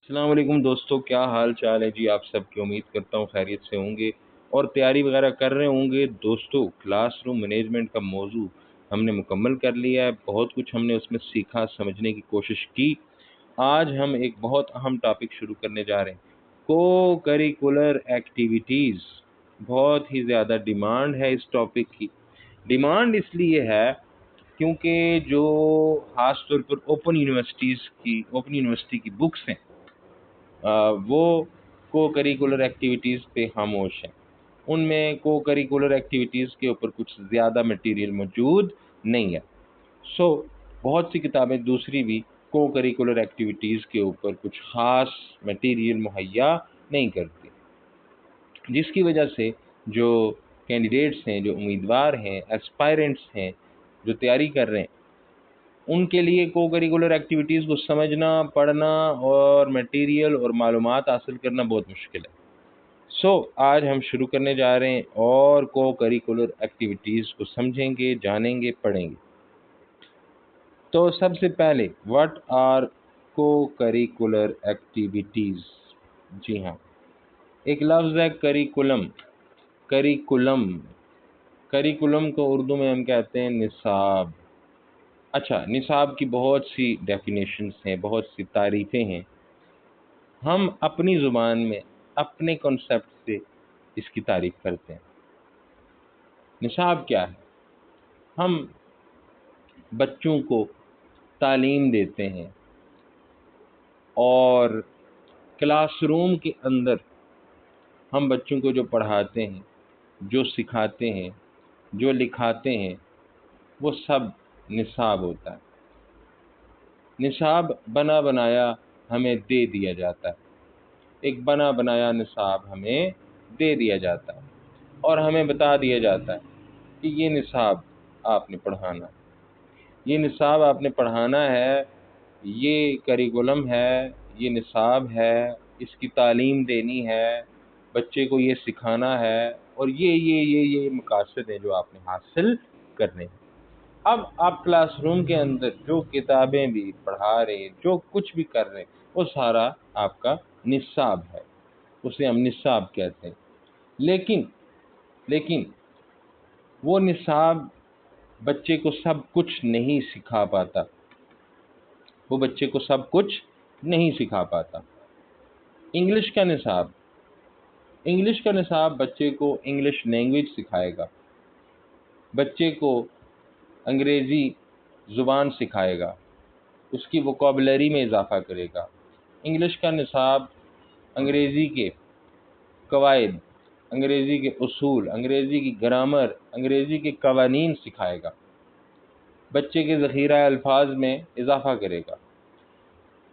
السلام علیکم دوستو، کیا حال چال ہے جی؟ آپ سب کی امید کرتا ہوں خیریت سے ہوں گے اور تیاری وغیرہ کر رہے ہوں گے۔ دوستو، کلاس روم مینجمنٹ کا موضوع ہم نے مکمل کر لیا ہے، بہت کچھ ہم نے اس میں سیکھا، سمجھنے کی کوشش کی۔ آج ہم ایک بہت اہم ٹاپک شروع کرنے جا رہے ہیں، کو کریکولر ایکٹیویٹیز۔ بہت ہی زیادہ ڈیمانڈ ہے اس ٹاپک کی۔ ڈیمانڈ اس لیے ہے کیونکہ جو خاص طور پر اوپن یونیورسٹی کی بکس ہیں، وہ کو کریکولر ایکٹیویٹیز پہ خاموش ہیں۔ ان میں کو کریکولر ایکٹیویٹیز کے اوپر کچھ زیادہ مٹیریل موجود نہیں ہے۔ بہت سی کتابیں دوسری بھی کو کریکولر ایکٹیویٹیز کے اوپر کچھ خاص مٹیریل مہیا نہیں کرتی، جس کی وجہ سے جو کینڈیڈیٹس ہیں، جو امیدوار ہیں، ایسپائرنٹس ہیں، جو تیاری کر رہے ہیں، ان کے لیے کو کریکولر ایکٹیویٹیز کو سمجھنا، پڑھنا اور مٹیریل اور معلومات حاصل کرنا بہت مشکل ہے۔ آج ہم شروع کرنے جا رہے ہیں اور کو کریکولر ایکٹیویٹیز کو سمجھیں گے، جانیں گے، پڑھیں گے۔ تو سب سے پہلے واٹ آر کو کریکولر ایکٹیویٹیز؟ جی ہاں، ایک لفظ ہے کریکولم۔ کریکولم کو اردو میں ہم کہتے ہیں نصاب۔ اچھا، نصاب کی بہت سی ڈیفینیشنز ہیں، بہت سی تعریفیں ہیں۔ ہم اپنی زبان میں اپنے کنسیپٹ سے اس کی تعریف کرتے ہیں۔ نصاب کیا ہے؟ ہم بچوں کو تعلیم دیتے ہیں اور کلاس روم کے اندر ہم بچوں کو جو پڑھاتے ہیں، جو سکھاتے ہیں، جو لکھاتے ہیں، وہ سب نصاب ہوتا ہے۔ نصاب بنا بنایا ہمیں دے دیا جاتا ہے، ایک بنا بنایا نصاب ہمیں دے دیا جاتا ہے اور ہمیں بتا دیا جاتا ہے کہ یہ نصاب آپ نے پڑھانا ہے، یہ نصاب آپ نے پڑھانا ہے، یہ کریکولم ہے، یہ نصاب ہے، اس کی تعلیم دینی ہے، بچے کو یہ سکھانا ہے، اور یہ مقاصد ہیں جو آپ نے حاصل کرنے ہیں۔ اب آپ کلاس روم کے اندر جو کتابیں بھی پڑھا رہے ہیں، جو کچھ بھی کر رہے ہیں، وہ سارا آپ کا نصاب ہے، اسے ہم نصاب کہتے ہیں۔ لیکن وہ نصاب بچے کو سب کچھ نہیں سکھا پاتا، وہ بچے کو سب کچھ نہیں سکھا پاتا۔ انگلش کا نصاب بچے کو انگلش لینگویج سکھائے گا، بچے کو انگریزی زبان سکھائے گا، اس کی ووکیبلری میں اضافہ کرے گا۔ انگلش کا نصاب انگریزی کے قواعد، انگریزی کے اصول، انگریزی کی گرامر، انگریزی کے قوانین سکھائے گا، بچے کے ذخیرہ الفاظ میں اضافہ کرے گا،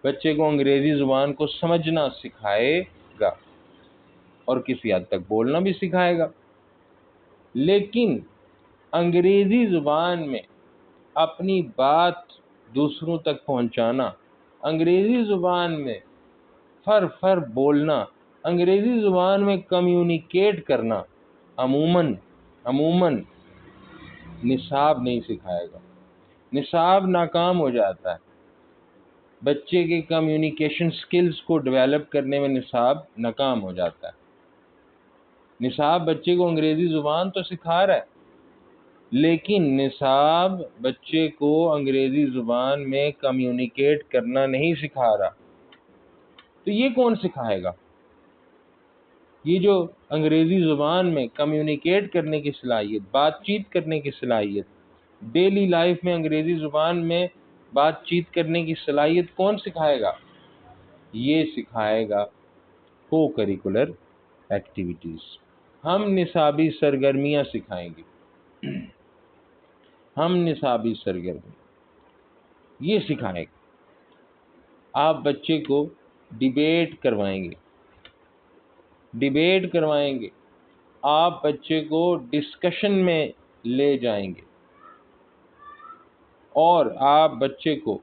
بچے کو انگریزی زبان کو سمجھنا سکھائے گا اور کسی حد تک بولنا بھی سکھائے گا۔ لیکن انگریزی زبان میں اپنی بات دوسروں تک پہنچانا، انگریزی زبان میں فر بولنا، انگریزی زبان میں کمیونیکیٹ کرنا عموماً نصاب نہیں سکھائے گا۔ نصاب ناکام ہو جاتا ہے، بچے کے کمیونیکیشن سکلز کو ڈیولپ کرنے میں نصاب ناکام ہو جاتا ہے۔ نصاب بچے کو انگریزی زبان تو سکھا رہا ہے، لیکن نصاب بچے کو انگریزی زبان میں کمیونیکیٹ کرنا نہیں سکھا رہا۔ تو یہ کون سکھائے گا؟ یہ جو انگریزی زبان میں کمیونیکیٹ کرنے کی صلاحیت، بات چیت کرنے کی صلاحیت، ڈیلی لائف میں انگریزی زبان میں بات چیت کرنے کی صلاحیت کون سکھائے گا؟ یہ سکھائے گا کو کریکولر ایکٹیویٹیز۔ ہم نصابی سرگرمیاں سکھائیں گے، ہم نصابی سرگرمی یہ سکھائیں گے۔ آپ بچے کو ڈیبیٹ کروائیں گے، آپ بچے کو ڈسکشن میں لے جائیں گے، اور آپ بچے کو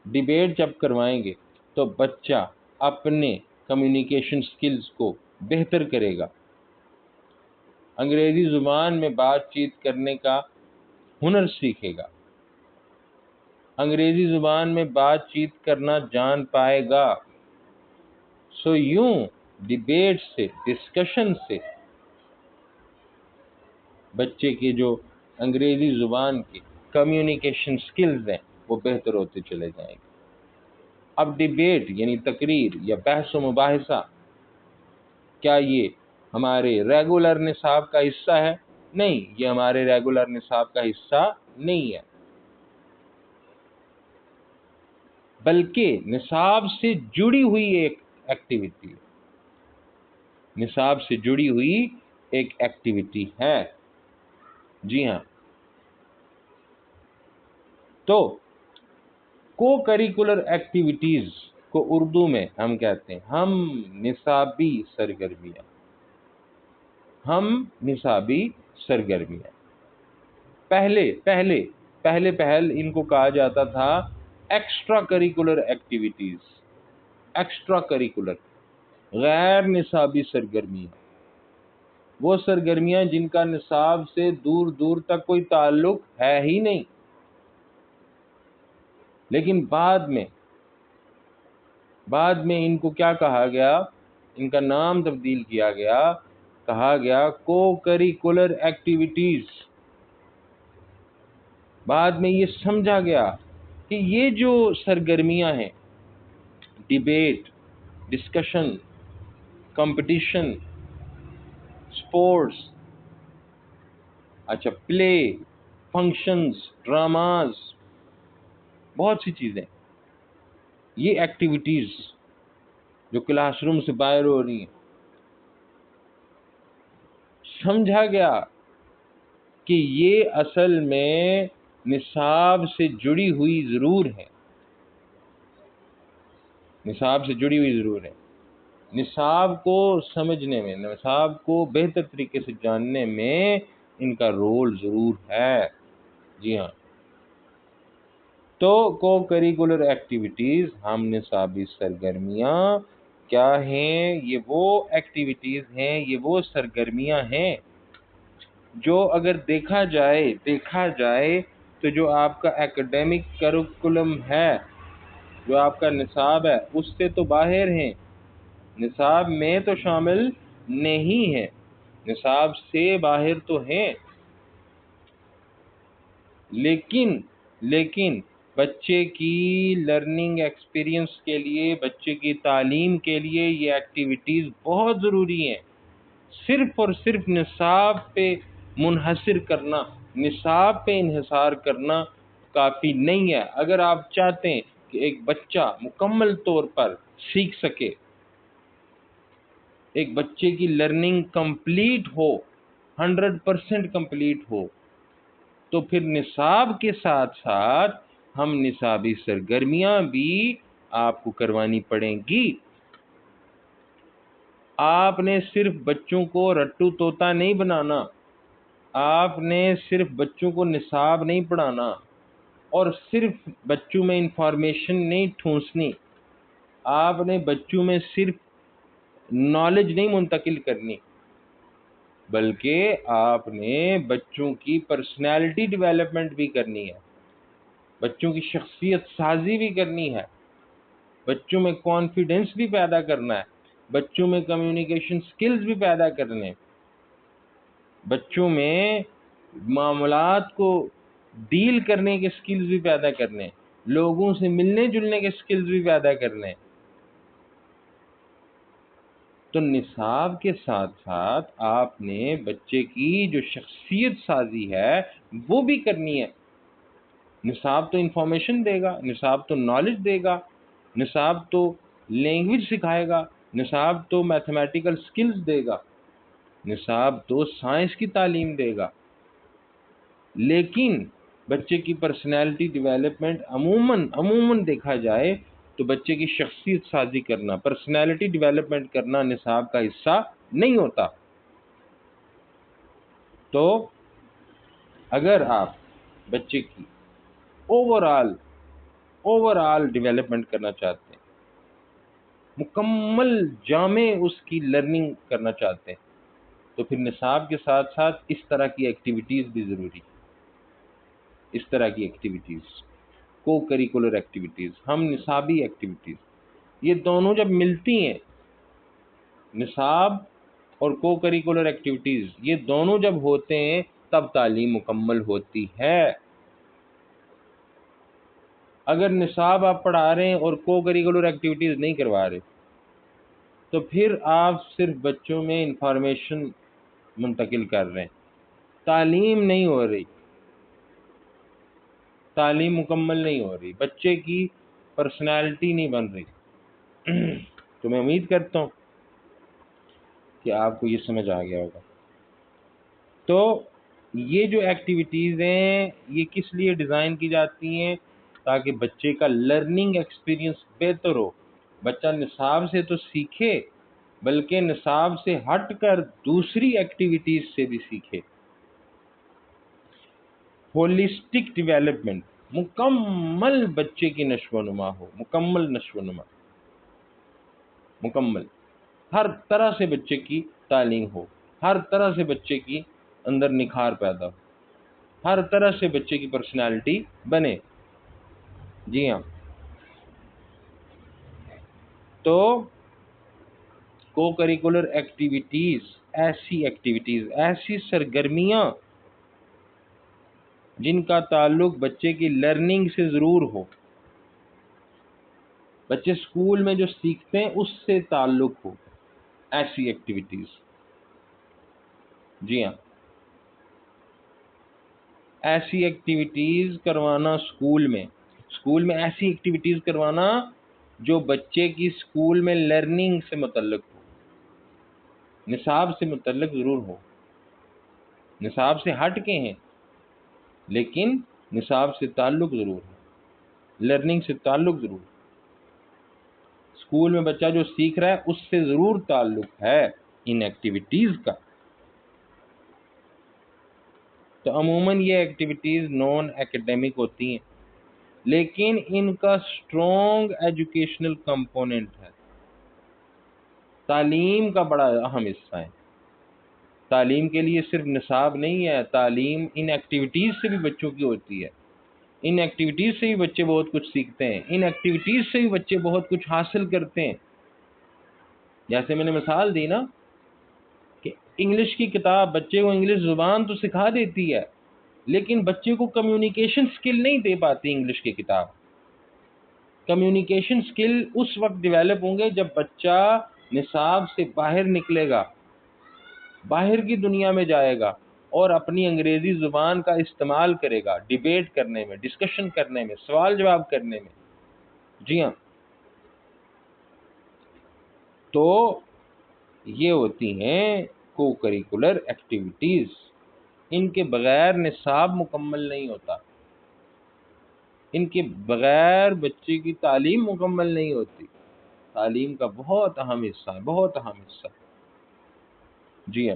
ڈیبیٹ جب کروائیں گے تو بچہ اپنے کمیونیکیشن سکلز کو بہتر کرے گا، انگریزی زبان میں بات چیت کرنے کا ہنر سیکھے گا، انگریزی زبان میں بات چیت کرنا جان پائے گا۔ سو یوں ڈیبیٹ سے، ڈسکشن سے بچے کے جو انگریزی زبان کے کمیونیکیشن سکلز ہیں وہ بہتر ہوتے چلے جائیں گے۔ اب ڈیبیٹ یعنی تقریر یا بحث و مباحثہ، کیا یہ ہمارے ریگولر نصاب کا حصہ ہے؟ نہیں، یہ ہمارے ریگولر نصاب کا حصہ نہیں ہے، بلکہ نصاب سے جڑی ہوئی ایک ایکٹیویٹی، نصاب سے جڑی ہوئی ایک ایکٹیویٹی ہے۔ جی ہاں، تو کو کریکولر ایکٹیویٹیز کو اردو میں ہم کہتے ہیں ہم نصابی سرگرمیاں، ہم نصابی سرگرمیاں۔ پہلے ان کو کہا جاتا تھا extra curricular activities, extra curricular غیر نصابی سرگرمیاں، وہ سرگرمیاں جن کا نصاب سے دور دور تک کوئی تعلق ہے ہی نہیں، لیکن بعد میں ان کو کیا کہا گیا، ان کا نام تبدیل کیا گیا، کہا گیا کو کریکولر ایکٹیویٹیز۔ بعد میں یہ سمجھا گیا کہ یہ جو سرگرمیاں ہیں، ڈیبیٹ، ڈسکشن، کمپٹیشن، سپورٹس، پلے، فنکشنز، ڈراماز، بہت سی چیزیں، یہ ایکٹیویٹیز جو کلاس روم سے باہر ہو رہی ہیں، سمجھا گیا کہ یہ اصل میں نصاب سے جڑی ہوئی ضرور ہے، نصاب سے جڑی ہوئی ضرور ہے، نصاب کو سمجھنے میں، نصاب کو بہتر طریقے سے جاننے میں ان کا رول ضرور ہے۔ جی ہاں، تو کو کریکولر ایکٹیویٹیز، ہم نصابی سرگرمیاں کیا ہیں؟ یہ وہ ایکٹیویٹیز ہیں، یہ وہ سرگرمیاں ہیں جو اگر دیکھا جائے تو جو آپ کا ایکیڈیمک کریکولم ہے، جو آپ کا نصاب ہے، اس سے تو باہر ہیں، نصاب میں تو شامل نہیں ہے، نصاب سے باہر تو ہیں، لیکن بچے کی لرننگ ایکسپیرینس کے لیے، بچے کی تعلیم کے لیے یہ ایکٹیویٹیز بہت ضروری ہیں۔ صرف اور صرف نصاب پہ منحصر کرنا، نصاب پہ انحصار کرنا کافی نہیں ہے۔ اگر آپ چاہتے ہیں کہ ایک بچہ مکمل طور پر سیکھ سکے، ایک بچے کی لرننگ کمپلیٹ ہو، 100% کمپلیٹ ہو، تو پھر نصاب کے ساتھ ساتھ ہم نصابی سرگرمیاں بھی آپ کو کروانی پڑیں گی۔ آپ نے صرف بچوں کو رٹو طوطا نہیں بنانا، آپ نے صرف بچوں کو نصاب نہیں پڑھانا، اور صرف بچوں میں انفارمیشن نہیں ٹھونسنی، آپ نے بچوں میں صرف نالج نہیں منتقل کرنی، بلکہ آپ نے بچوں کی پرسنالٹی ڈیولپمنٹ بھی کرنی ہے، بچوں کی شخصیت سازی بھی کرنی ہے، بچوں میں کانفیڈنس بھی پیدا کرنا ہے، بچوں میں کمیونیکیشن سکلز بھی پیدا کرنے، بچوں میں معاملات کو ڈیل کرنے کے سکلز بھی پیدا کرنے، لوگوں سے ملنے جلنے کے سکلز بھی پیدا کرنے۔ تو نصاب کے ساتھ ساتھ آپ نے بچے کی جو شخصیت سازی ہے وہ بھی کرنی ہے۔ نصاب تو انفارمیشن دے گا، نصاب تو نالج دے گا، نصاب تو لینگویج سکھائے گا، نصاب تو میتھمیٹیکل سکلز دے گا، نصاب تو سائنس کی تعلیم دے گا، لیکن بچے کی پرسنالٹی ڈیولپمنٹ عموماً دیکھا جائے تو بچے کی شخصیت سازی کرنا، پرسنالٹی ڈیولپمنٹ کرنا نصاب کا حصہ نہیں ہوتا۔ تو اگر آپ بچے کی اوور آل ڈیولپمنٹ کرنا چاہتے ہیں، مکمل جامع اس کی لرننگ کرنا چاہتے ہیں، تو پھر نصاب کے ساتھ ساتھ اس طرح کی ایکٹیویٹیز بھی ضروری ہے، اس طرح کی ایکٹیویٹیز، کو کریکولر ایکٹیویٹیز، ہم نصابی ایکٹیویٹیز، یہ دونوں جب ملتی ہیں نصاب اور کو کریکولر ایکٹیویٹیز یہ دونوں جب ہوتے ہیں تب تعلیم مکمل ہوتی ہے۔ اگر نصاب آپ پڑھا رہے ہیں اور کو کریکولر ایکٹیویٹیز نہیں کروا رہے تو پھر آپ صرف بچوں میں انفارمیشن منتقل کر رہے ہیں، تعلیم نہیں ہو رہی، تعلیم مکمل نہیں ہو رہی، بچے کی پرسنالٹی نہیں بن رہی۔ تو میں امید کرتا ہوں کہ آپ کو یہ سمجھ آ گیا ہوگا۔ تو یہ جو ایکٹیویٹیز ہیں یہ کس لیے ڈیزائن کی جاتی ہیں؟ تاکہ بچے کا لرننگ ایکسپیرینس بہتر ہو، بچہ نصاب سے تو سیکھے بلکہ نصاب سے ہٹ کر دوسری ایکٹیویٹیز سے بھی سیکھے۔ ہولسٹک ڈیولپمنٹ، مکمل بچے کی نشو و نما ہو، مکمل نشو و نما، مکمل ہر طرح سے بچے کی تعلیم ہو، ہر طرح سے بچے کی اندر نکھار پیدا ہو، ہر طرح سے بچے کی پرسنالٹی بنے۔ جی ہاں، تو کو کریکولر ایکٹیویٹیز ایسی سرگرمیاں جن کا تعلق بچے کی لرننگ سے ضرور ہو، بچے اسکول میں جو سیکھتے ہیں اس سے تعلق ہو، ایسی ایکٹیویٹیز۔ جی ہاں، ایسی ایکٹیویٹیز کروانا اسکول میں ایسی ایکٹیویٹیز کروانا جو بچے کی اسکول میں لرننگ سے متعلق ہو، نصاب سے متعلق ضرور ہو، نصاب سے ہٹ کے ہیں لیکن نصاب سے تعلق ضرور ہے، لرننگ سے تعلق ضرور ہے، اسکول میں بچہ جو سیکھ رہا ہے اس سے ضرور تعلق ہے ان ایکٹیویٹیز کا۔ تو عموماً یہ ایکٹیویٹیز نان ایکیڈیمک ہوتی ہیں لیکن ان کا اسٹرانگ ایجوکیشنل کمپوننٹ ہے، تعلیم کا بڑا اہم حصہ ہے۔ تعلیم کے لیے صرف نصاب نہیں ہے، تعلیم ان ایکٹیویٹیز سے بھی بچوں کی ہوتی ہے، ان ایکٹیویٹیز سے بھی بچے بہت کچھ سیکھتے ہیں، ان ایکٹیویٹیز سے بھی بچے بہت کچھ حاصل کرتے ہیں۔ جیسے میں نے مثال دی نا کہ انگلش کی کتاب بچے کو انگلش زبان تو سکھا دیتی ہے لیکن بچے کو کمیونیکیشن سکل نہیں دے پاتی انگلش کی کتاب۔ کمیونیکیشن سکل اس وقت ڈیولپ ہوں گے جب بچہ نصاب سے باہر نکلے گا، باہر کی دنیا میں جائے گا اور اپنی انگریزی زبان کا استعمال کرے گا ڈیبیٹ کرنے میں، ڈسکشن کرنے میں، سوال جواب کرنے میں۔ جی ہاں، تو یہ ہوتی ہیں کو کریکولر ایکٹیویٹیز، ان کے بغیر نصاب مکمل نہیں ہوتا، ان کے بغیر بچے کی تعلیم مکمل نہیں ہوتی، تعلیم کا بہت اہم حصہ ہے، بہت اہم حصہ۔ جی ہاں،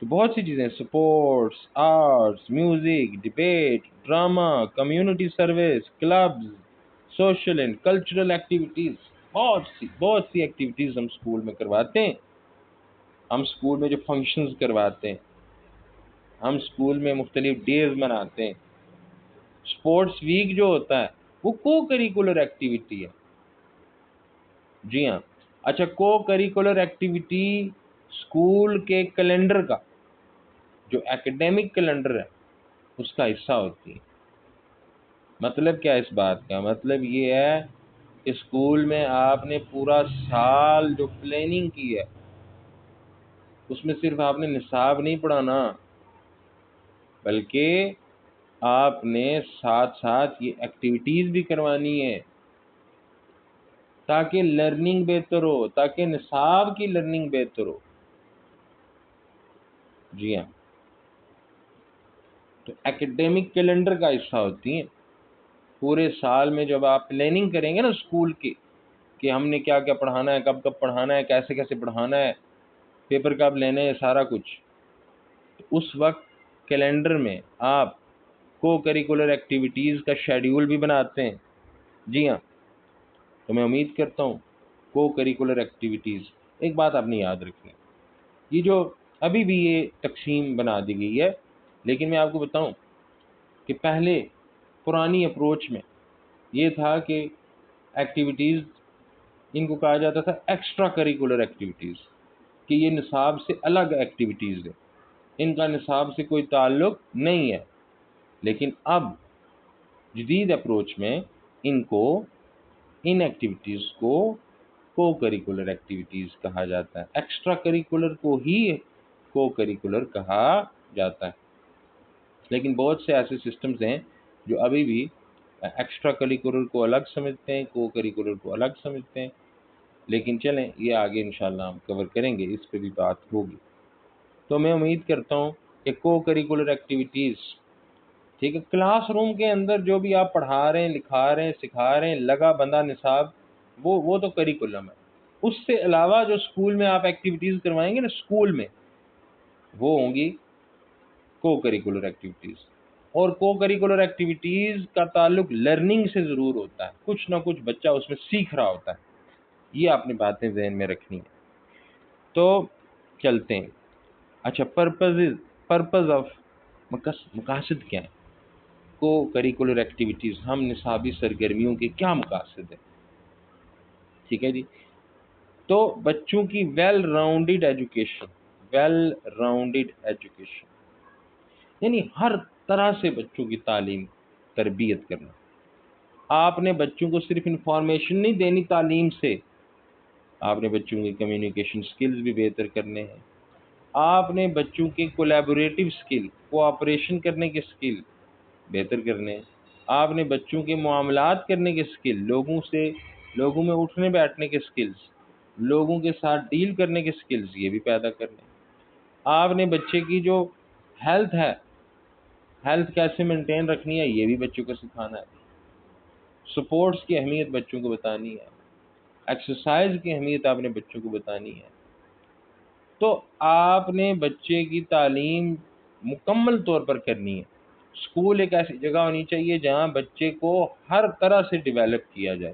تو بہت سی چیزیں، sports, arts, music, debate, drama, community service, clubs, social and cultural activities, بہت سی ایکٹیویٹیز ہم اسکول میں کرواتے ہیں۔ ہم اسکول میں جو فنکشنز کرواتے ہیں، ہم اسکول میں مختلف ڈیز مناتے ہیں، اسپورٹس ویک جو ہوتا ہے وہ کو کریکولر ایکٹیویٹی ہے۔ جی ہاں، اچھا، کو کریکولر ایکٹیویٹی اسکول کے کیلنڈر کا جو ایکیڈیمک کیلنڈر ہے اس کا حصہ ہوتی ہے۔ مطلب کیا اس بات کا؟ مطلب یہ ہے کہ اسکول میں آپ نے پورا سال جو پلاننگ کی ہے اس میں صرف آپ نے نصاب نہیں پڑھانا بلکہ آپ نے ساتھ ساتھ یہ ایکٹیویٹیز بھی کروانی ہے تاکہ لرننگ بہتر ہو، تاکہ نصاب کی لرننگ بہتر ہو۔ جی ہاں، تو ایکیڈیمک کیلنڈر کا حصہ ہوتی ہیں۔ پورے سال میں جب آپ پلاننگ کریں گے نا اسکول کی کہ ہم نے کیا کیا پڑھانا ہے، کب کب پڑھانا ہے، کیسے کیسے پڑھانا ہے، پیپر کب لینے ہیں، سارا کچھ، تو اس وقت کیلنڈر میں آپ کو کریکولر ایکٹیویٹیز کا شیڈیول بھی بناتے ہیں۔ جی ہاں، تو میں امید کرتا ہوں کو کریکولر ایکٹیویٹیز، ایک بات آپ نے یاد رکھنی، یہ جو ابھی بھی یہ تقسیم بنا دی گئی ہے لیکن میں آپ کو بتاؤں کہ پہلے پرانی اپروچ میں یہ تھا کہ ایکٹیویٹیز ان کو کہا جاتا تھا ایکسٹرا کریکولر ایکٹیویٹیز، کہ یہ نصاب سے الگ ایکٹیویٹیز ہے، ان کا نصاب سے کوئی تعلق نہیں ہے۔ لیکن اب جدید اپروچ میں ان ایکٹیویٹیز کو کو کریکولر ایکٹیویٹیز کہا جاتا ہے، ایکسٹرا کریکولر کو ہی کو کریکولر کہا جاتا ہے۔ لیکن بہت سے ایسے سسٹمز ہیں جو ابھی بھی ایکسٹرا کریکولر کو الگ سمجھتے ہیں، کو کریکولر کو الگ سمجھتے ہیں، لیکن چلیں یہ آگے انشاءاللہ ہم کور کریں گے، اس پہ بھی بات ہوگی۔ تو میں امید کرتا ہوں کہ کو کریکولر ایکٹیویٹیز، ٹھیک ہے، کلاس روم کے اندر جو بھی آپ پڑھا رہے ہیں، لکھا رہے ہیں، سکھا رہے ہیں، لگا بندہ نصاب، وہ تو کریکولم ہے۔ اس سے علاوہ جو اسکول میں آپ ایکٹیویٹیز کروائیں گے نا اسکول میں، وہ ہوں گی کو کریکولر ایکٹیویٹیز۔ اور کو کریکولر ایکٹیویٹیز کا تعلق لرننگ سے ضرور ہوتا ہے، کچھ نہ کچھ بچہ اس میں سیکھ رہا ہوتا ہے، یہ آپ نے باتیں ذہن میں رکھنی ہیں۔ تو چلتے ہیں، اچھا پرپز آف، مقاصد کیا ہیں کو کریکولر ایکٹیویٹیز، ہم نصابی سرگرمیوں کے کیا مقاصد ہیں؟ ٹھیک ہے جی، تو بچوں کی ویل راؤنڈڈ ایجوکیشن یعنی ہر طرح سے بچوں کی تعلیم تربیت کرنا۔ آپ نے بچوں کو صرف انفارمیشن نہیں دینی تعلیم سے، آپ نے بچوں کے کمیونیکیشن سکلز بھی بہتر کرنے ہیں، آپ نے بچوں کے کولیبوریٹو سکل، کوآپریشن کرنے کے سکل بہتر کرنے ہیں، آپ نے بچوں کے معاملات کرنے کے سکل، لوگوں میں اٹھنے بیٹھنے کے سکلز، لوگوں کے ساتھ ڈیل کرنے کے سکلز، یہ بھی پیدا کرنے ہیں۔ آپ نے بچے کی جو ہیلتھ کیسے مینٹین رکھنی ہے، یہ بھی بچوں کو سکھانا ہے۔ سپورٹس کی اہمیت بچوں کو بتانی ہے، ایکسرسائز کی اہمیت آپ نے بچوں کو بتانی ہے۔ تو آپ نے بچے کی تعلیم مکمل طور پر کرنی ہے۔ اسکول ایک ایسی جگہ ہونی چاہیے جہاں بچے کو ہر طرح سے ڈیولپ کیا جائے،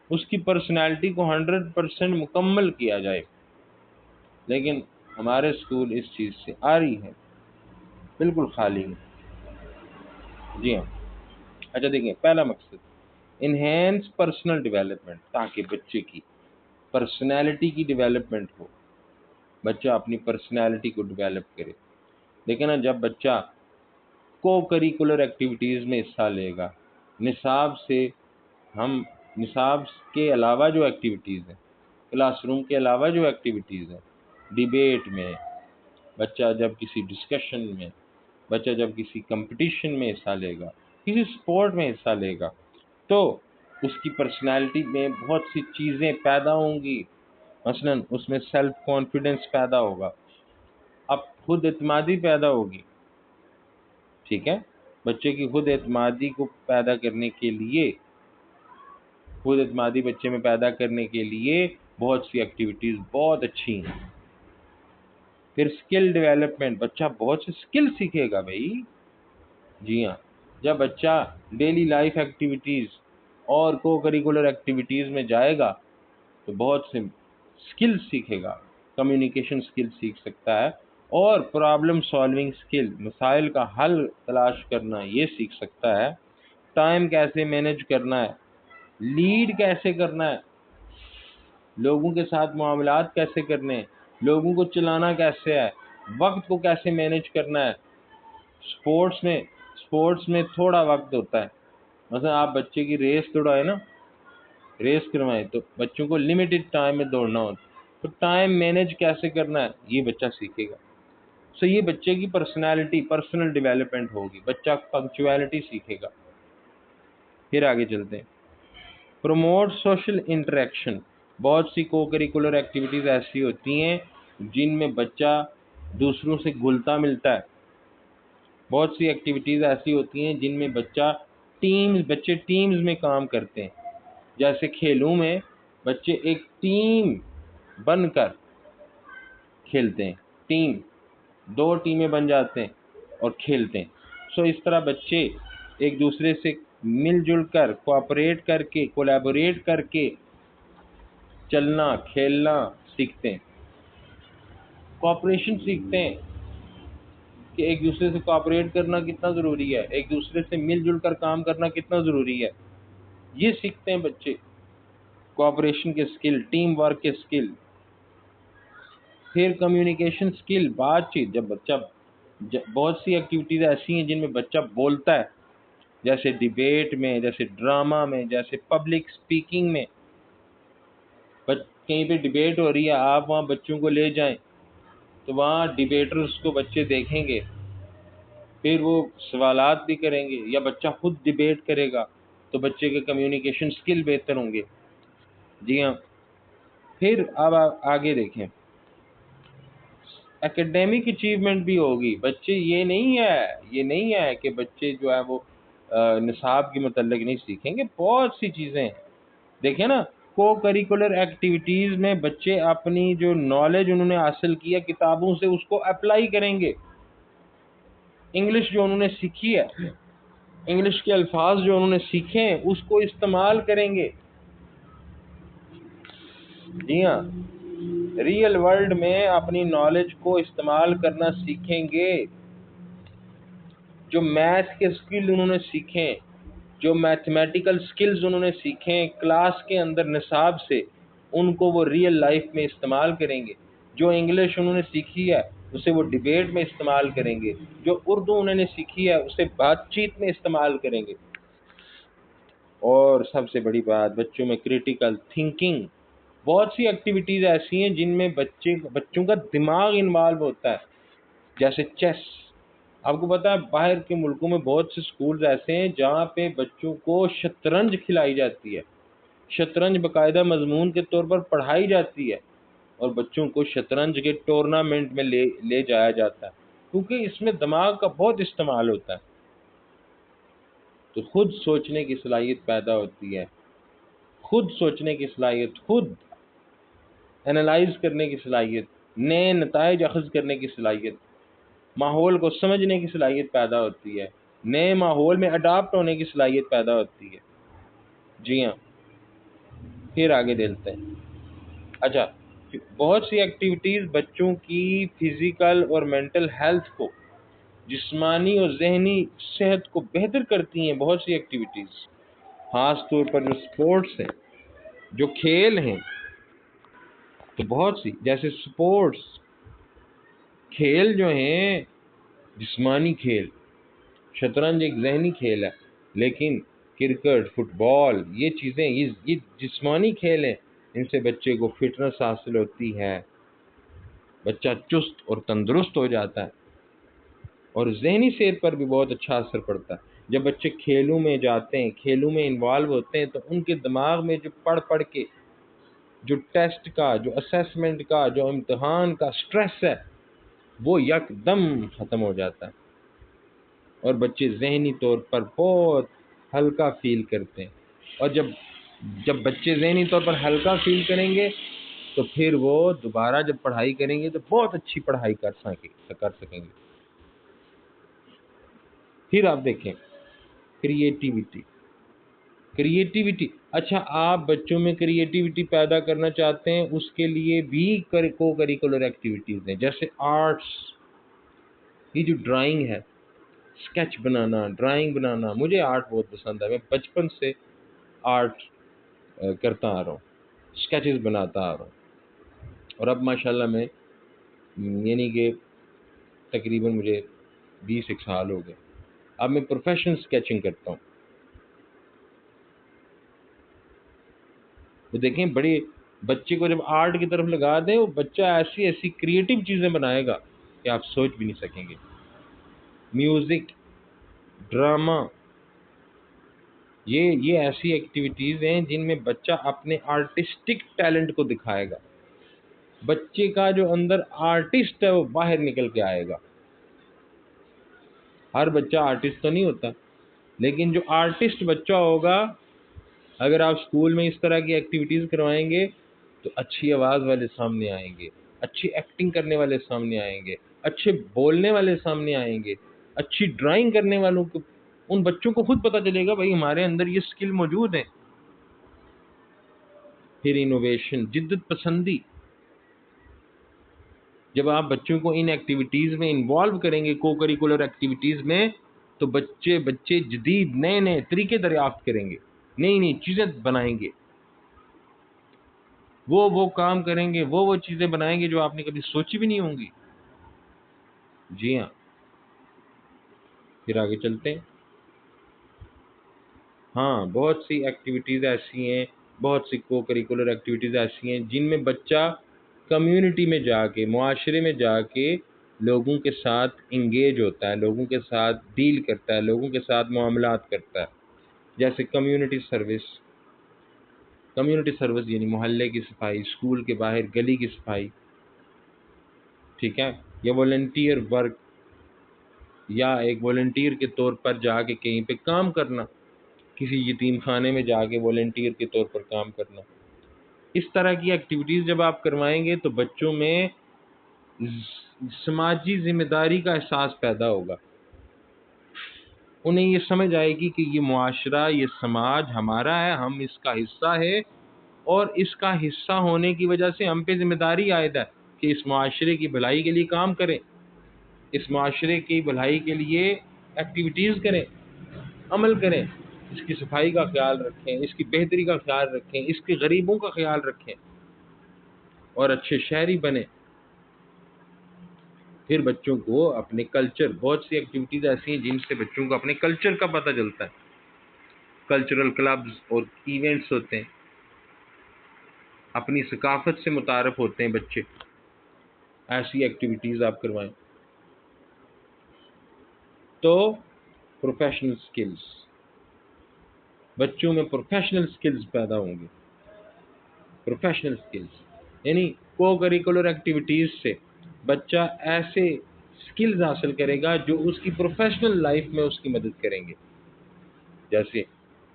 اس کی پرسنالٹی کو 100% مکمل کیا جائے۔ لیکن ہمارے اسکول اس چیز سے عاری ہے، بالکل خالی ہے۔ جی ہاں، اچھا دیکھیں، پہلا مقصد انہینس پرسنل ڈیولپمنٹ، تاکہ بچے کی پرسنالٹی کی ڈیولپمنٹ ہو، بچہ اپنی پرسنالٹی کو ڈیولپ کرے۔ دیکھیں نا، جب بچہ کو کریکولر ایکٹیویٹیز میں حصہ لے گا، نصاب کے علاوہ جو ایکٹیویٹیز ہیں، کلاس روم کے علاوہ جو ایکٹیویٹیز ہیں، ڈیبیٹ میں بچہ جب کسی ڈسکشن میں، بچہ جب کسی کمپٹیشن میں حصہ لے گا، کسی سپورٹ میں حصہ لے گا، تو اس کی پرسنالٹی میں بہت سی چیزیں پیدا ہوں گی۔ مثلا اس میں سیلف کانفیڈنس پیدا ہوگا، اب خود اعتمادی پیدا ہوگی، ٹھیک ہے۔ بچے کی خود اعتمادی کو پیدا کرنے کے لیے، خود اعتمادی بچے میں پیدا کرنے کے لیے بہت سی ایکٹیویٹیز بہت اچھی ہیں۔ پھر اسکل ڈیولپمنٹ، بچہ بہت سے اسکل سیکھے گا بھائی۔ جی ہاں، جب بچہ ڈیلی لائف ایکٹیویٹیز اور کو کریکولر ایکٹیویٹیز میں جائے گا تو بہت سے اسکل سیکھے گا، کمیونیکیشن اسکل سیکھ سکتا ہے، اور پرابلم سالونگ اسکل، مسائل کا حل تلاش کرنا، یہ سیکھ سکتا ہے۔ ٹائم کیسے مینیج کرنا ہے، لیڈ کیسے کرنا ہے، لوگوں کے ساتھ معاملات کیسے کرنے ہیں، لوگوں کو چلانا کیسے ہے، وقت کو کیسے مینیج کرنا ہے۔ سپورٹس میں تھوڑا وقت ہوتا ہے، مثلا آپ بچے کی ریس دوڑائیں نا، ریس کروائیں، تو بچوں کو لمیٹڈ ٹائم میں دوڑنا ہوتا ہے، تو ٹائم مینیج کیسے کرنا ہے یہ بچہ سیکھے گا۔ سو یہ بچے کی پرسنل ڈیولپمنٹ ہوگی، بچہ پنکچویلٹی سیکھے گا۔ پھر آگے چلتے ہیں، پروموٹ سوشل انٹریکشن۔ بہت سی کو کریکولر ایکٹیویٹیز ایسی ہوتی ہیں جن میں بچہ دوسروں سے گھلتا ملتا ہے، بہت سی ایکٹیویٹیز ایسی ہوتی ہیں جن میں بچے ٹیمز میں کام کرتے ہیں، جیسے کھیلوں میں بچے ایک ٹیم بن کر کھیلتے ہیں، دو ٹیمیں بن جاتے ہیں اور کھیلتے ہیں۔ سو اس طرح بچے ایک دوسرے سے مل جل کر، کوآپریٹ کر کے، کولیبوریٹ کر کے چلنا کھیلنا سیکھتے ہیں، کوآپریشن سیکھتے ہیں کہ ایک دوسرے سے کوآپریٹ کرنا کتنا ضروری ہے، ایک دوسرے سے مل جل کر کام کرنا کتنا ضروری ہے، یہ سیکھتے ہیں بچے۔ کوآپریشن کے اسکل، ٹیم ورک کے اسکل، پھر کمیونیکیشن اسکل، بات چیت. جب بچہ بہت سی ایکٹیویٹیز ایسی ہیں جن میں بچہ بولتا ہے، جیسے ڈیبیٹ میں، جیسے ڈرامہ میں، جیسے پبلک اسپیکنگ میں. کہیں پہ ڈیبیٹ ہو رہی ہے، آپ وہاں بچوں کو لے جائیں تو وہاں ڈیبیٹرز کو بچے دیکھیں گے، پھر وہ سوالات بھی کریں گے، یا بچہ خود ڈیبیٹ کرے گا تو بچے کے کمیونیکیشن اسکل بہتر ہوں گے. جی ہاں. پھر اب آگے دیکھیں، ایکیڈیمک اچیومنٹ بھی ہوگی. بچے یہ نہیں ہے کہ بچے جو ہے وہ نصاب کے متعلق نہیں سیکھیں گے، بہت سی چیزیں ہیں. دیکھیں نا، کو کریکولر ایکٹیویٹیز میں بچے اپنی جو نالج انہوں نے حاصل کیا کتابوں سے اس کو اپلائی کریں گے. انگلش جو انہوں نے سیکھی ہے، انگلش کے الفاظ جو انہوں نے سیکھے ہیں اس کو استعمال کریں گے. جی ہاں، ریئل ورلڈ میں اپنی نالج کو استعمال کرنا سیکھیں گے. جو میتھ کے اسکل انہوں نے سیکھیں، جو میتھمیٹیکل سکلز انہوں نے سیکھیں کلاس کے اندر نصاب سے، ان کو وہ ریئل لائف میں استعمال کریں گے. جو انگلش انہوں نے سیکھی ہے اسے وہ ڈیبیٹ میں استعمال کریں گے. جو اردو انہوں نے سیکھی ہے اسے بات چیت میں استعمال کریں گے. اور سب سے بڑی بات، بچوں میں کریٹیکل تھنکنگ. بہت سی ایکٹیویٹیز ایسی ہیں جن میں بچوں کا دماغ انوالو ہوتا ہے، جیسے چیس. آپ کو پتا ہے باہر کے ملکوں میں بہت سے سکولز ایسے ہیں جہاں پہ بچوں کو شطرنج کھلائی جاتی ہے. شطرنج باقاعدہ مضمون کے طور پر پڑھائی جاتی ہے، اور بچوں کو شطرنج کے ٹورنامنٹ میں لے جایا جاتا ہے، کیونکہ اس میں دماغ کا بہت استعمال ہوتا ہے. تو خود سوچنے کی صلاحیت پیدا ہوتی ہے، خود سوچنے کی صلاحیت، خود اینالائز کرنے کی صلاحیت، نئے نتائج اخذ کرنے کی صلاحیت، ماحول کو سمجھنے کی صلاحیت پیدا ہوتی ہے، نئے ماحول میں اڈاپٹ ہونے کی صلاحیت پیدا ہوتی ہے. جی ہاں. پھر آگے دیکھتے ہیں. اچھا، بہت سی ایکٹیویٹیز بچوں کی فزیکل اور مینٹل ہیلتھ کو، جسمانی اور ذہنی صحت کو بہتر کرتی ہیں. بہت سی ایکٹیویٹیز، خاص طور پر جو سپورٹس ہیں، جو کھیل ہیں، تو بہت سی، جیسے سپورٹس کھیل جو ہیں، جسمانی کھیل، شطرنج ایک ذہنی کھیل ہے، لیکن کرکٹ، فٹ بال، یہ چیزیں یہ جسمانی کھیل ہیں. ان سے بچے کو فٹنس حاصل ہوتی ہے، بچہ چست اور تندرست ہو جاتا ہے، اور ذہنی صحت پر بھی بہت اچھا اثر پڑتا ہے. جب بچے کھیلوں میں جاتے ہیں، کھیلوں میں انوالو ہوتے ہیں، تو ان کے دماغ میں جو پڑھ کے جو ٹیسٹ کا، جو اسیسمنٹ کا، جو امتحان کا سٹریس ہے وہ یک دم ختم ہو جاتا ہے، اور بچے ذہنی طور پر بہت ہلکا فیل کرتے ہیں. اور جب بچے ذہنی طور پر ہلکا فیل کریں گے تو پھر وہ دوبارہ جب پڑھائی کریں گے تو بہت اچھی پڑھائی کر سکیں گے. پھر آپ دیکھیں کریٹیویٹی. اچھا، آپ بچوں میں کریٹیویٹی پیدا کرنا چاہتے ہیں، اس کے لیے بھی کو کریکولر ایکٹیویٹیز ہیں، جیسے آرٹس. یہ جو ڈرائنگ ہے، اسکیچ بنانا، ڈرائنگ بنانا، مجھے آرٹ بہت پسند ہے. میں بچپن سے آرٹ کرتا آ رہا ہوں، اسکیچز بناتا آ رہا ہوں، اور اب ماشاءاللہ میں یعنی کہ تقریباً مجھے 20 سال ہو گئے، اب میں پروفیشنل اسکیچنگ کرتا ہوں. وہ دیکھیں، بڑے بچے کو جب آرٹ کی طرف لگا دیں، وہ بچہ ایسی ایسی کریٹیو چیزیں بنائے گا کہ آپ سوچ بھی نہیں سکیں گے. میوزک، ڈرامہ، یہ ایسی ایکٹیویٹیز ہیں جن میں بچہ اپنے آرٹسٹک ٹیلنٹ کو دکھائے گا. بچے کا جو اندر آرٹسٹ ہے وہ باہر نکل کے آئے گا. ہر بچہ آرٹسٹ تو نہیں ہوتا، لیکن جو آرٹسٹ بچہ ہوگا، اگر آپ اسکول میں اس طرح کی ایکٹیویٹیز کروائیں گے تو اچھی آواز والے سامنے آئیں گے، اچھی ایکٹنگ کرنے والے سامنے آئیں گے، اچھے بولنے والے سامنے آئیں گے، اچھی ڈرائنگ کرنے والوں کو، ان بچوں کو خود پتہ چلے گا بھائی ہمارے اندر یہ سکل موجود ہے. پھر انوویشن، جدت پسندی. جب آپ بچوں کو ان ایکٹیویٹیز میں انوالو کریں گے، کو کریکولر ایکٹیویٹیز میں، تو بچے جدید نئے طریقے دریافت کریں گے، نئی چیزیں بنائیں گے. وہ کام کریں گے، وہ چیزیں بنائیں گے جو آپ نے کبھی سوچی بھی نہیں ہوں گی۔ جی ہاں، پھر آگے چلتے ہیں۔ ہاں، بہت سی ایکٹیویٹیز ایسی ہیں، بہت سی کو کریکولر ایکٹیویٹیز ایسی ہیں جن میں بچہ کمیونٹی میں جا کے، معاشرے میں جا کے لوگوں کے ساتھ انگیج ہوتا ہے، لوگوں کے ساتھ ڈیل کرتا ہے، لوگوں کے ساتھ معاملات کرتا ہے۔ جیسے کمیونٹی سروس یعنی محلے کی صفائی، اسکول کے باہر گلی کی صفائی، ٹھیک ہے، یا والنٹیئر ورک، یا ایک والنٹیئر کے طور پر جا کے کہیں پہ کام کرنا، کسی یتیم خانے میں جا کے والنٹیئر کے طور پر کام کرنا۔ اس طرح کی ایکٹیویٹیز جب آپ کروائیں گے تو بچوں میں سماجی ذمہ داری کا احساس پیدا ہوگا، انہیں یہ سمجھ آئے گی کہ یہ معاشرہ، یہ سماج ہمارا ہے، ہم اس کا حصہ ہے، اور اس کا حصہ ہونے کی وجہ سے ہم پہ ذمہ داری عائد ہے کہ اس معاشرے کی بھلائی کے لیے کام کریں، اس معاشرے کی بھلائی کے لیے ایکٹیویٹیز کریں، عمل کریں، اس کی صفائی کا خیال رکھیں، اس کی بہتری کا خیال رکھیں، اس کے غریبوں کا خیال رکھیں اور اچھے شہری بنیں۔ پھر بچوں کو اپنے کلچر، بہت سی ایکٹیویٹیز ایسی ہیں جن سے بچوں کو اپنے کلچر کا پتہ چلتا ہے، کلچرل کلبز اور ایونٹس ہوتے ہیں، اپنی ثقافت سے متعارف ہوتے ہیں بچے، ایسی ایکٹیویٹیز آپ کروائیں۔ تو پروفیشنل سکلز، بچوں میں پروفیشنل سکلز پیدا ہوں گے۔ پروفیشنل سکلز یعنی کو کریکولر ایکٹیویٹیز سے بچہ ایسے سکلز حاصل کرے گا جو اس کی پروفیشنل لائف میں اس کی مدد کریں گے۔ جیسے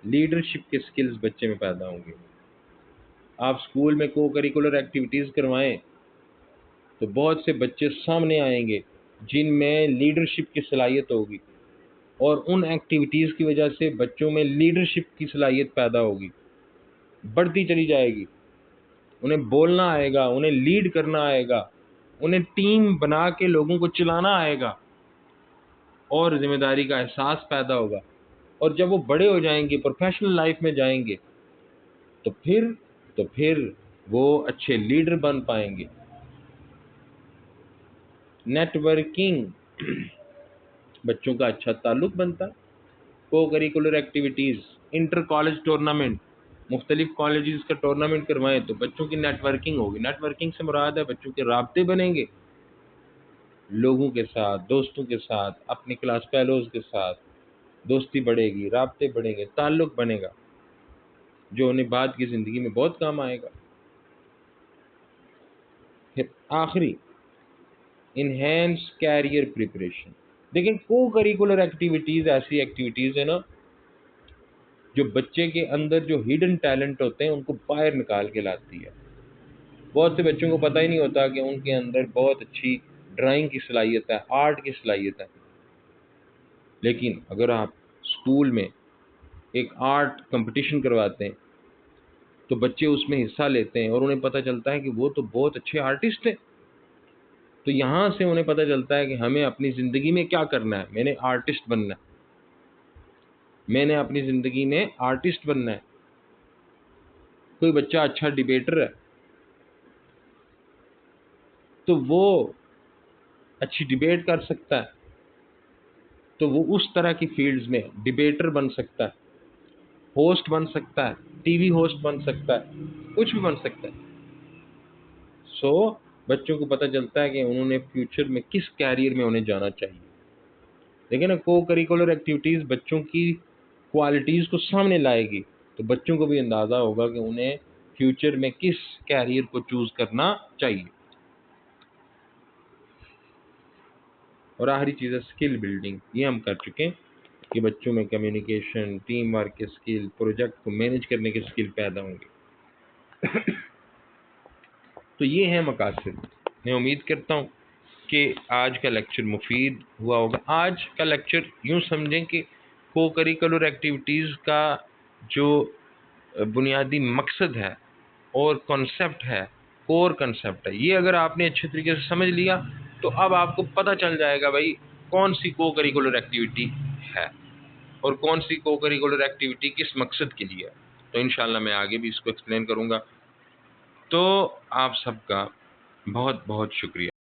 لیڈرشپ کے سکلز بچے میں پیدا ہوں گے۔ آپ اسکول میں کو کریکولر ایکٹیویٹیز کروائیں تو بہت سے بچے سامنے آئیں گے جن میں لیڈرشپ کی صلاحیت ہوگی، اور ان ایکٹیویٹیز کی وجہ سے بچوں میں لیڈرشپ کی صلاحیت پیدا ہوگی، بڑھتی چلی جائے گی، انہیں بولنا آئے گا، انہیں لیڈ کرنا آئے گا، انہیں ٹیم بنا کے لوگوں کو چلانا آئے گا، اور ذمہ داری کا احساس پیدا ہوگا۔ اور جب وہ بڑے ہو جائیں گے، پروفیشنل لائف میں جائیں گے، تو پھر وہ اچھے لیڈر بن پائیں گے۔ نیٹ ورکنگ، بچوں کا اچھا تعلق بنتا، co-curricular activities, inter college tournament, مختلف کالجز کا ٹورنامنٹ کروائیں تو بچوں کی نیٹ ورکنگ ہوگی۔ نیٹ ورکنگ سے مراد ہے بچوں کے رابطے بنیں گے، لوگوں کے ساتھ، دوستوں کے ساتھ، اپنے کلاس فیلوز کے ساتھ دوستی بڑھے گی، رابطے بڑھیں گے، تعلق بنے گا، جو انہیں بعد کی زندگی میں بہت کام آئے گا۔ پھر آخری، انہینس کیریئر پریپریشن۔ دیکھیں، کو کریکولر ایکٹیویٹیز ایسی ایکٹیویٹیز ہیں نا جو بچے کے اندر جو ہڈن ٹیلنٹ ہوتے ہیں ان کو باہر نکال کے لاتی ہے۔ بہت سے بچوں کو پتہ ہی نہیں ہوتا کہ ان کے اندر بہت اچھی ڈرائنگ کی صلاحیت ہے، آرٹ کی صلاحیت ہے، لیکن اگر آپ اسکول میں ایک آرٹ کمپٹیشن کرواتے ہیں تو بچے اس میں حصہ لیتے ہیں اور انہیں پتہ چلتا ہے کہ وہ تو بہت اچھے آرٹسٹ ہیں، تو یہاں سے انہیں پتہ چلتا ہے کہ ہمیں اپنی زندگی میں کیا کرنا ہے، میں نے آرٹسٹ بننا ہے، میں نے اپنی زندگی میں آرٹسٹ بننا ہے۔ کوئی بچہ اچھا ڈیبیٹر ہے تو وہ اچھی ڈیبیٹ کر سکتا ہے، تو وہ اس طرح کی فیلڈز میں ڈیبیٹر بن سکتا ہے، ہوسٹ بن سکتا ہے، ٹی وی ہوسٹ بن سکتا ہے، کچھ بھی بن سکتا ہے۔ سو بچوں کو پتہ چلتا ہے کہ انہوں نے فیوچر میں کس کیریئر میں انہیں جانا چاہیے۔ لیکن نا کو کریکولر ایکٹیویٹیز بچوں کی کوالٹیز کو سامنے لائے گی تو بچوں کو بھی اندازہ ہوگا کہ انہیں فیوچر میں کس کیریئر کو چوز کرنا چاہیے۔ اور آخری چیز ہے اسکل بلڈنگ، یہ ہم کر چکے ہیں کہ بچوں میں کمیونیکیشن، ٹیم ورک کے اسکل، پروجیکٹ کو مینیج کرنے کے اسکل پیدا ہوں گے۔ تو یہ ہیں مقاصد۔ میں امید کرتا ہوں کہ آج کا لیکچر مفید ہوا ہوگا۔ آج کا لیکچر یوں سمجھیں کہ کو کریکولر ایکٹیویٹیز کا جو بنیادی مقصد ہے اور کنسیپٹ ہے، کور کنسیپٹ ہے، یہ اگر آپ نے اچھے طریقے سے سمجھ لیا تو اب آپ کو پتہ چل جائے گا بھائی کون سی کو کریکولر ایکٹیویٹی ہے اور کون سی کو کریکولر ایکٹیویٹی کس مقصد کے لیے ہے۔ تو انشاءاللہ میں آگے بھی اس کو ایکسپلین کروں گا۔ تو آپ سب کا بہت بہت شکریہ۔